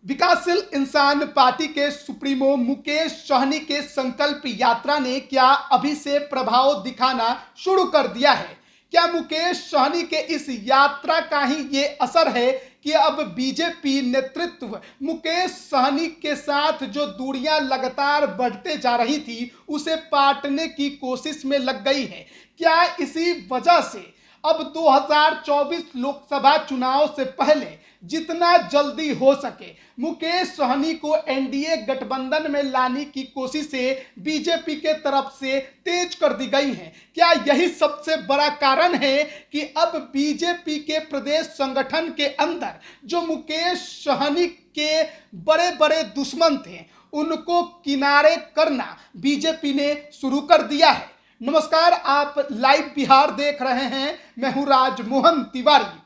विकासशील इंसान पार्टी के सुप्रीमो मुकेश सहनी के संकल्प यात्रा ने क्या अभी से प्रभाव दिखाना शुरू कर दिया है? क्या मुकेश सहनी के इस यात्रा का ही ये असर है कि अब बीजेपी नेतृत्व मुकेश सहनी के साथ जो दूरियां लगातार बढ़ते जा रही थी उसे पाटने की कोशिश में लग गई है? क्या इसी वजह से अब 2024 लोकसभा चुनाव से पहले जितना जल्दी हो सके मुकेश सहनी को एनडीए गठबंधन में लाने की कोशिशें बीजेपी के तरफ से तेज कर दी गई हैं? क्या यही सबसे बड़ा कारण है कि अब बीजेपी के प्रदेश संगठन के अंदर जो मुकेश सहनी के बड़े बड़े दुश्मन थे उनको किनारे करना बीजेपी ने शुरू कर दिया है? नमस्कार, आप लाइव बिहार देख रहे हैं। मैं हूं राजमोहन तिवारी।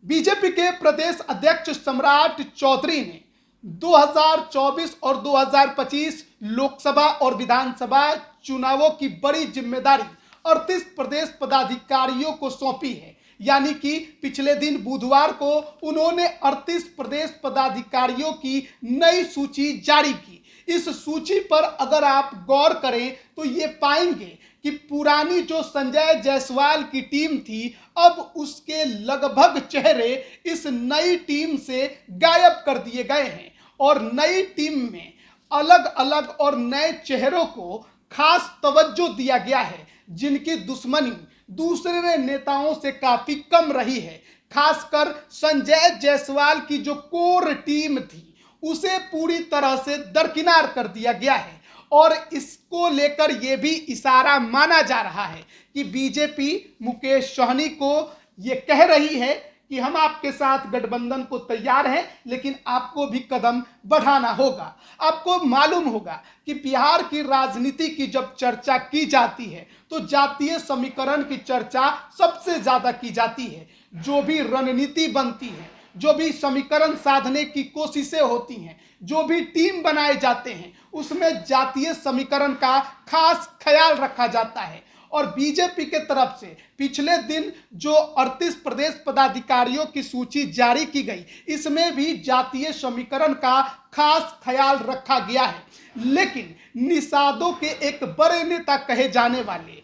बीजेपी के प्रदेश अध्यक्ष सम्राट चौधरी ने 2024 और 2025 लोकसभा और विधानसभा चुनावों की बड़ी जिम्मेदारी 38 प्रदेश पदाधिकारियों को सौंपी है। यानी कि पिछले दिन बुधवार को उन्होंने 38 प्रदेश पदाधिकारियों की नई सूची जारी की। इस सूची पर अगर आप गौर करें तो ये पाएंगे कि पुरानी जो संजय जायसवाल की टीम थी अब उसके लगभग चेहरे इस नई टीम से गायब कर दिए गए हैं और नई टीम में अलग अलग और नए चेहरों को खास तवज्जो दिया गया है जिनकी दुश्मनी दूसरे नेताओं से काफी कम रही है। खासकर संजय जायसवाल की जो कोर टीम थी उसे पूरी तरह से दरकिनार कर दिया गया है और इसको लेकर यह भी इशारा माना जा रहा है कि बीजेपी मुकेश सहनी को यह कह रही है कि हम आपके साथ गठबंधन को तैयार हैं, लेकिन आपको भी कदम बढ़ाना होगा। आपको मालूम होगा कि बिहार की राजनीति की जब चर्चा की जाती है तो जातीय समीकरण की चर्चा सबसे ज्यादा की जाती है। जो भी रणनीति बनती है, जो भी समीकरण साधने की कोशिशें होती हैं, जो भी टीम बनाए जाते हैं उसमें जातीय समीकरण का खास ख्याल रखा जाता है। और बीजेपी के तरफ से पिछले दिन जो 38 प्रदेश पदाधिकारियों की सूची जारी की गई इसमें भी जातीय समीकरण का खास ख्याल रखा गया है। लेकिन निषादों के एक बड़े नेता कहे जाने वाले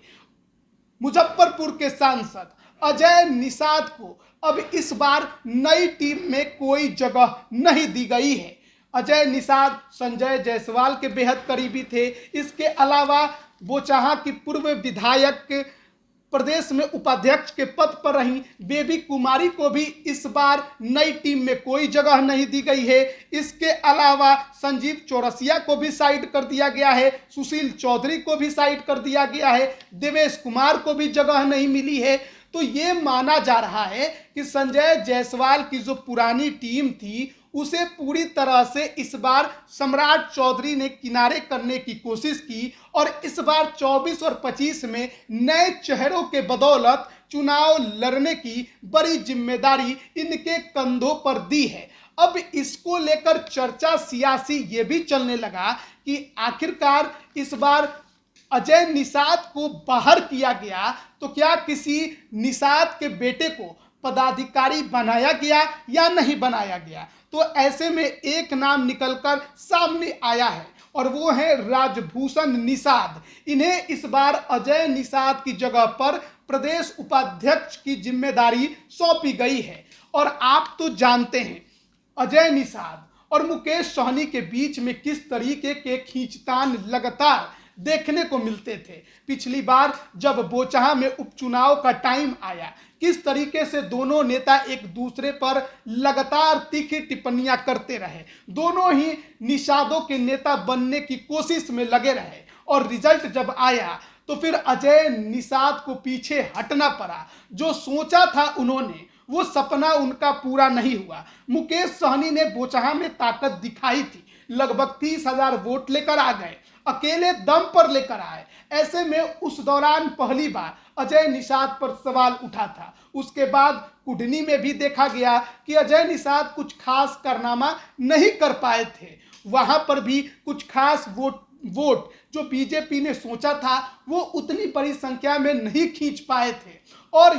मुजफ्फरपुर के सांसद अजय निषाद को अब इस बार नई टीम में कोई जगह नहीं दी गई है। अजय निषाद संजय जायसवाल के बेहद करीबी थे। इसके अलावा बोचहां की पूर्व विधायक प्रदेश में उपाध्यक्ष के पद पर रही बेबी कुमारी को भी इस बार नई टीम में कोई जगह नहीं दी गई है। इसके अलावा संजीव चौरसिया को भी साइड कर दिया गया है, सुशील चौधरी को भी साइड कर दिया गया है, देवेश कुमार को भी जगह नहीं मिली है। तो ये माना जा रहा है कि संजय जायसवाल की जो पुरानी टीम थी उसे पूरी तरह से इस बार सम्राट चौधरी ने किनारे करने की कोशिश की और इस बार 24 और 25 में नए चेहरों के बदौलत चुनाव लड़ने की बड़ी जिम्मेदारी इनके कंधों पर दी है। अब इसको लेकर चर्चा सियासी ये भी चलने लगा कि आखिरकार इस बार अजय निषाद को बाहर किया गया तो क्या किसी निषाद के बेटे को पदाधिकारी बनाया गया या नहीं बनाया गया? तो ऐसे में एक नाम निकलकर सामने आया है और वो है राजभूषण निषाद। इन्हें इस बार अजय निषाद की जगह पर प्रदेश उपाध्यक्ष की जिम्मेदारी सौंपी गई है। और आप तो जानते हैं अजय निषाद और मुकेश सहनी के बीच में किस तरीके के खींचतान लगातार देखने को मिलते थे। पिछली बार जब बोचहां में उपचुनाव का टाइम आया किस तरीके से दोनों नेता एक दूसरे पर लगातार तीखी टिप्पणियां करते रहे, दोनों ही निषादों के नेता बनने की कोशिश में लगे रहे और रिजल्ट जब आया तो फिर अजय निषाद को पीछे हटना पड़ा। जो सोचा था उन्होंने वो सपना उनका पूरा नहीं हुआ। मुकेश सहनी ने बोचहां में ताकत दिखाई थी, लगभग 30,000 वोट लेकर आ गए, अकेले दम पर लेकर आए। ऐसे में उस दौरान पहली बार अजय निषाद पर सवाल उठा था। उसके बाद कुडनी में भी देखा गया कि अजय निषाद कुछ खास कारनामा नहीं कर पाए थे। वहां पर भी कुछ खास वोट जो बीजेपी ने सोचा था वो उतनी बड़ी संख्या में नहीं खींच पाए थे। और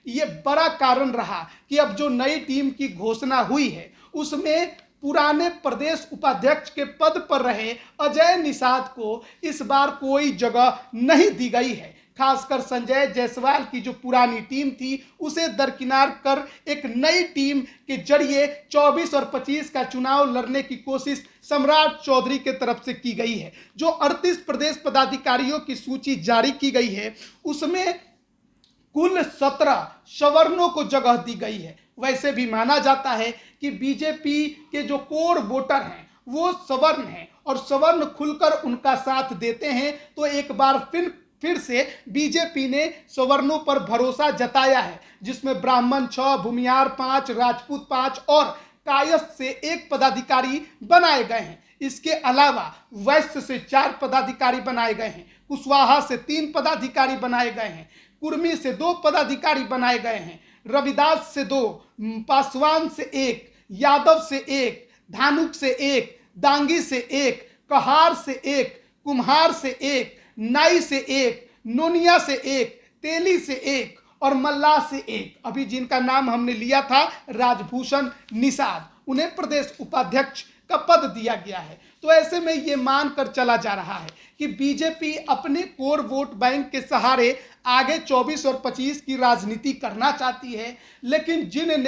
ये बड़ा कारण रहा कि अब जो नई टीम की घोषणा हुई है उसमें पुराने प्रदेश उपाध्यक्ष के पद पर रहे अजय निषाद को इस बार कोई जगह नहीं दी गई है। खासकर संजय जायसवाल की जो पुरानी टीम थी उसे दरकिनार कर एक नई टीम के जरिए 24 और 25 का चुनाव लड़ने की कोशिश सम्राट चौधरी के तरफ से की गई है। जो 38 प्रदेश पदाधिकारियों की सूची जारी की गई है उसमें कुल 17 सवर्णों को जगह दी गई है। वैसे भी माना जाता है कि बीजेपी के जो कोर वोटर हैं वो सवर्ण हैं और सवर्ण खुलकर उनका साथ देते हैं, तो एक बार फिर से बीजेपी ने सवर्णों पर भरोसा जताया है, जिसमें ब्राह्मण 6, भूमियार 5, राजपूत 5 और कायस्थ से 1 पदाधिकारी बनाए गए हैं। इसके अलावा वैश्य से 4 पदाधिकारी बनाए गए हैं, कुशवाहा से 3 पदाधिकारी बनाए गए हैं, कुर्मी से 2 पदाधिकारी बनाए गए हैं, रविदास से 2, पासवान से 1, यादव से 1, धानुक से 1, दांगी से 1, कहार से 1, कुम्हार से 1, नाई से 1, नोनिया से 1, तेली से 1 और मल्लाह से 1। अभी जिनका नाम हमने लिया था राजभूषण निषाद, उन्हें प्रदेश उपाध्यक्ष का पद दिया गया है। तो ऐसे में ये मानकर चला जा रहा है कि बीजेपी अपने कोर वोट बैंक के सहारे आगे 24 और 25 की राजनीति करना चाहती है, लेकिन जिन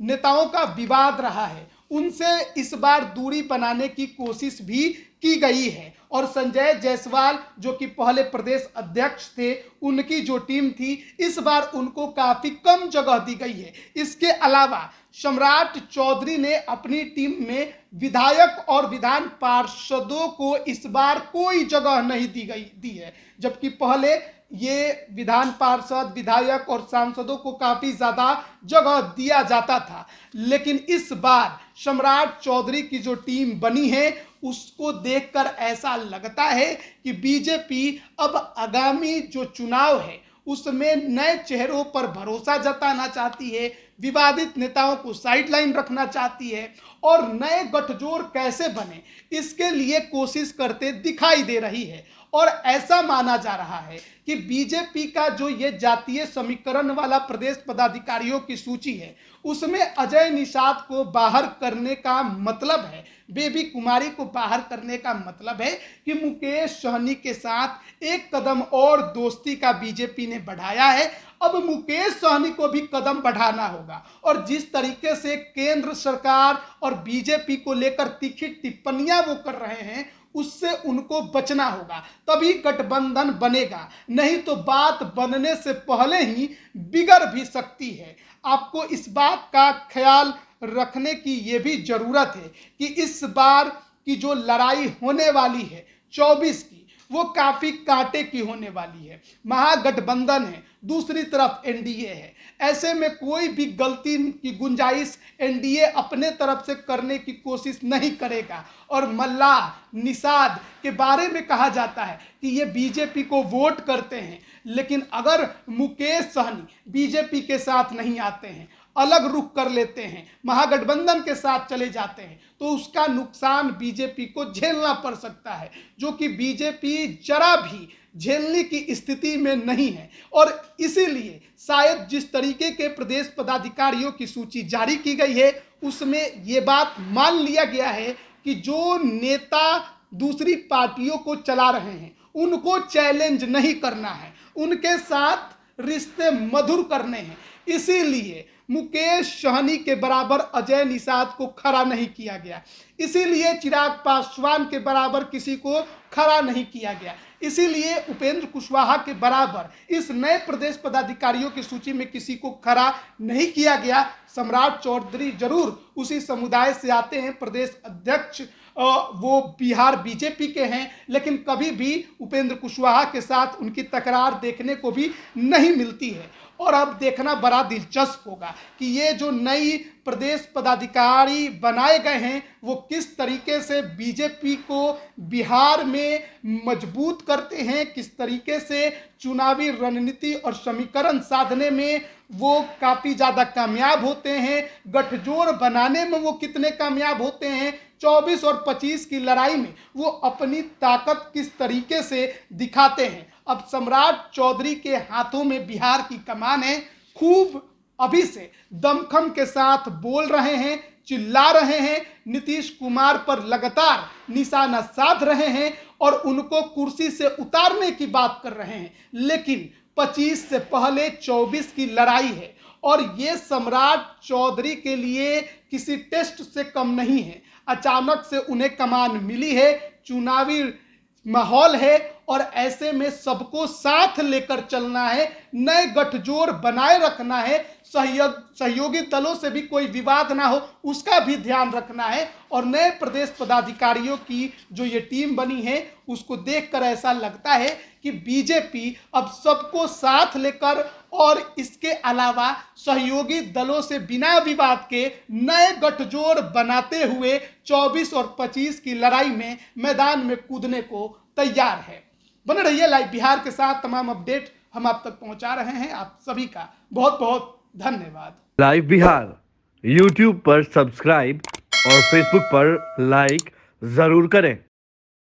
नेताओं का विवाद रहा है उनसे इस बार दूरी बनाने की कोशिश भी की गई है। और संजय जायसवाल जो कि पहले प्रदेश अध्यक्ष थे, उनकी जो टीम थी इस बार उनको काफी कम जगह दी गई है। इसके अलावा सम्राट चौधरी ने अपनी टीम में विधायक और विधान पार्षदों को इस बार कोई जगह नहीं दी है, जबकि पहले ये विधान पार्षद, विधायक और सांसदों को काफी ज्यादा जगह दिया जाता था। लेकिन इस बार सम्राट चौधरी की जो टीम बनी है उसको देखकर ऐसा लगता है कि बीजेपी अब आगामी जो चुनाव है उसमें नए चेहरों पर भरोसा जताना चाहती है, विवादित नेताओं को साइडलाइन रखना चाहती है और नए गठजोड़ कैसे बने इसके लिए कोशिश करते दिखाई दे रही है। और ऐसा माना जा रहा है कि बीजेपी का जो ये जातीय समीकरण वाला प्रदेश पदाधिकारियों की सूची है उसमें अजय निषाद को बाहर करने का मतलब है, बेबी कुमारी को बाहर करने का मतलब है कि मुकेश सहनी के साथ एक कदम और दोस्ती का बीजेपी ने बढ़ाया है। अब मुकेश सहनी को भी कदम बढ़ाना होगा और जिस तरीके से केंद्र सरकार और बीजेपी को लेकर तीखी टिप्पणियां वो कर रहे हैं उससे उनको बचना होगा, तभी गठबंधन बनेगा, नहीं तो बात बनने से पहले ही बिगड़ भी सकती है। आपको इस बात का ख्याल रखने की ये भी जरूरत है कि इस बार की जो लड़ाई होने वाली है 24 की, वो काफी कांटे की होने वाली है। महागठबंधन है, दूसरी तरफ एनडीए है। ऐसे में कोई भी गलती की गुंजाइश एनडीए अपने तरफ से करने की कोशिश नहीं करेगा। और मल्लाह निषाद के बारे में कहा जाता है कि ये बीजेपी को वोट करते हैं, लेकिन अगर मुकेश सहनी बीजेपी के साथ नहीं आते हैं, अलग रुख कर लेते हैं, महागठबंधन के साथ चले जाते हैं, तो उसका नुकसान बीजेपी को झेलना पड़ सकता है, जो कि बीजेपी जरा भी झेलने की स्थिति में नहीं है। और इसीलिए शायद जिस तरीके के प्रदेश पदाधिकारियों की सूची जारी की गई है उसमें ये बात मान लिया गया है कि जो नेता दूसरी पार्टियों को चला रहे हैं उनको चैलेंज नहीं करना है, उनके साथ रिश्ते मधुर करने हैं। इसीलिए मुकेश सहनी के बराबर अजय निषाद को खड़ा नहीं किया गया, इसीलिए चिराग पासवान के बराबर किसी को खड़ा नहीं किया गया, इसीलिए उपेंद्र कुशवाहा के बराबर इस नए प्रदेश पदाधिकारियों की सूची में किसी को खड़ा नहीं किया गया। सम्राट चौधरी जरूर उसी समुदाय से आते हैं, प्रदेश अध्यक्ष वो बिहार बीजेपी के हैं, लेकिन कभी भी उपेंद्र कुशवाहा के साथ उनकी तकरार देखने को भी नहीं मिलती है। और अब देखना बड़ा दिलचस्प होगा कि ये जो नई प्रदेश पदाधिकारी बनाए गए हैं वो किस तरीके से बीजेपी को बिहार में मजबूत करते हैं, किस तरीके से चुनावी रणनीति और समीकरण साधने में वो काफ़ी ज़्यादा कामयाब होते हैं, गठजोड़ बनाने में वो कितने कामयाब होते हैं, 24 और 25 की लड़ाई में वो अपनी ताकत किस तरीके से दिखाते हैं। अब सम्राट चौधरी के हाथों में बिहार की कमान है, खूब अभी से दमखम के साथ बोल रहे हैं, चिल्ला रहे हैं, नीतीश कुमार पर लगातार निशाना साध रहे हैं और उनको कुर्सी से उतारने की बात कर रहे हैं। लेकिन 25 से पहले 24 की लड़ाई है और ये सम्राट चौधरी के लिए किसी टेस्ट से कम नहीं है। अचानक से उन्हें कमान मिली है, चुनावी माहौल है और ऐसे में सबको साथ लेकर चलना है, नए गठजोड़ बनाए रखना है, सहयोगी दलों से भी कोई विवाद ना हो उसका भी ध्यान रखना है और नए प्रदेश पदाधिकारियों की जो ये टीम बनी है उसको देखकर ऐसा लगता है कि बीजेपी अब सबको साथ लेकर और इसके अलावा सहयोगी दलों से बिना विवाद के नए गठजोड़ बनाते हुए 24 और 25 की लड़ाई में मैदान में कूदने को तैयार है। बने रहिए लाइव बिहार के साथ, तमाम अपडेट हम आप तक पहुंचा रहे हैं। आप सभी का बहुत बहुत धन्यवाद। लाइव बिहार यूट्यूब पर सब्सक्राइब और फेसबुक पर लाइक जरूर करें।